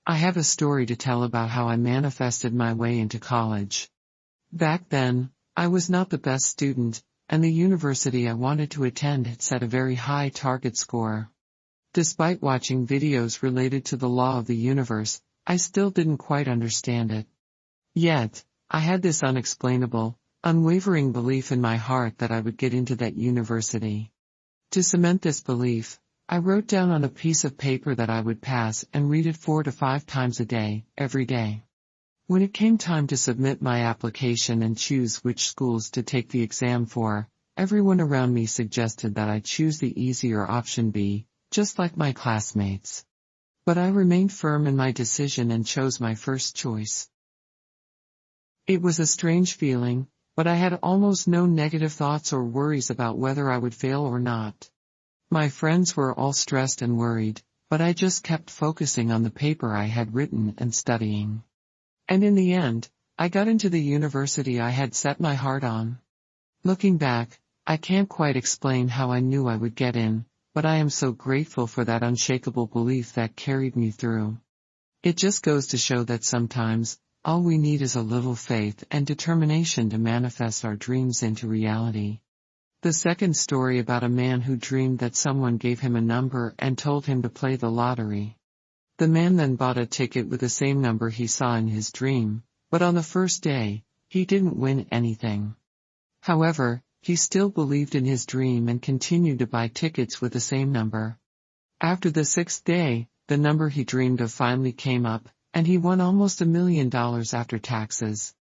I have a story to tell about how I manifested my way into college. Back then, I was not the best student, and the university I wanted to attend had set a very high target score. Despite watching videos related to the law of the universe, I still didn't quite understand it. Yet, I had this unexplainable, unwavering belief in my heart that I would get into that university. To cement this belief, I wrote down on a piece of paper that I would pass and read it 4 to 5 times a day, every day. When it came time to submit my application and choose which schools to take the exam for, everyone around me suggested that I choose the easier option B, just like my classmates. But I remained firm in my decision and chose my first choice. It was a strange feeling, but I had almost no negative thoughts or worries about whether I would fail or not. My friends were all stressed and worried, but I just kept focusing on the paper I had written and studying. And in the end, I got into the university I had set my heart on. Looking back, I can't quite explain how I knew I would get in, but I am so grateful for that unshakable belief that carried me through. It just goes to show that sometimes, all we need is a little faith and determination to manifest our dreams into reality. The second story about a man who dreamed that someone gave him a number and told him to play the lottery. The man then bought a ticket with the same number he saw in his dream, but on the first day, he didn't win anything. However, he still believed in his dream and continued to buy tickets with the same number. After the 6th day, the number he dreamed of finally came up, and he won almost $1 million after taxes.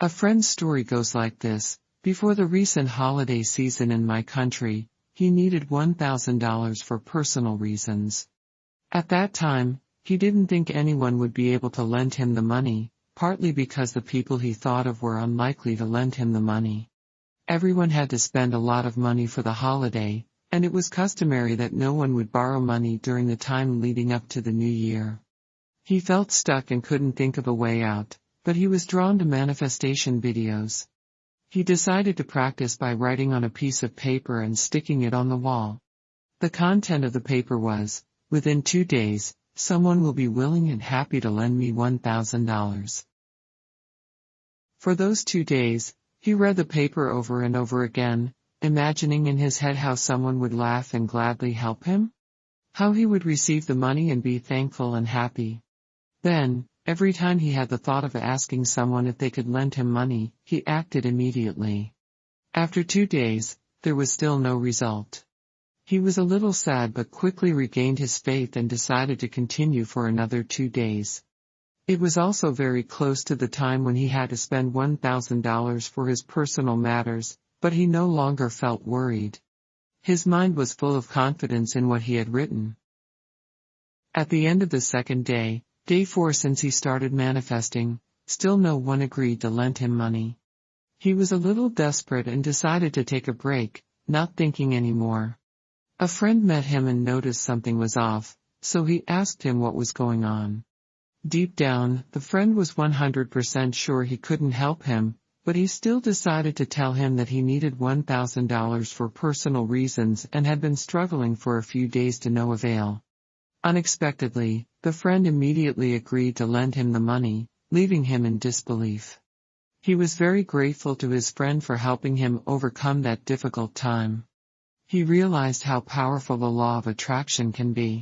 A friend's story goes like this. Before the recent holiday season in my country, he needed $1,000 for personal reasons. At that time, he didn't think anyone would be able to lend him the money, partly because the people he thought of were unlikely to lend him the money. Everyone had to spend a lot of money for the holiday, and it was customary that no one would borrow money during the time leading up to the new year. He felt stuck and couldn't think of a way out, but he was drawn to manifestation videos. He decided to practice by writing on a piece of paper and sticking it on the wall. The content of the paper was, "Within 2 days, someone will be willing and happy to lend me $1,000. For those 2 days, he read the paper over and over again, imagining in his head how someone would laugh and gladly help him, how he would receive the money and be thankful and happy. Then, every time he had the thought of asking someone if they could lend him money, he acted immediately. After 2 days, there was still no result. He was a little sad but quickly regained his faith and decided to continue for another 2 days. It was also very close to the time when he had to spend $1,000 for his personal matters, but he no longer felt worried. His mind was full of confidence in what he had written. At the end of the second day, day 4 since he started manifesting, still no one agreed to lend him money. He was a little desperate and decided to take a break, not thinking anymore. A friend met him and noticed something was off, so he asked him what was going on. Deep down, the friend was 100% sure he couldn't help him, but he still decided to tell him that he needed $1,000 for personal reasons and had been struggling for a few days to no avail. Unexpectedly, the friend immediately agreed to lend him the money, leaving him in disbelief. He was very grateful to his friend for helping him overcome that difficult time. He realized how powerful the law of attraction can be.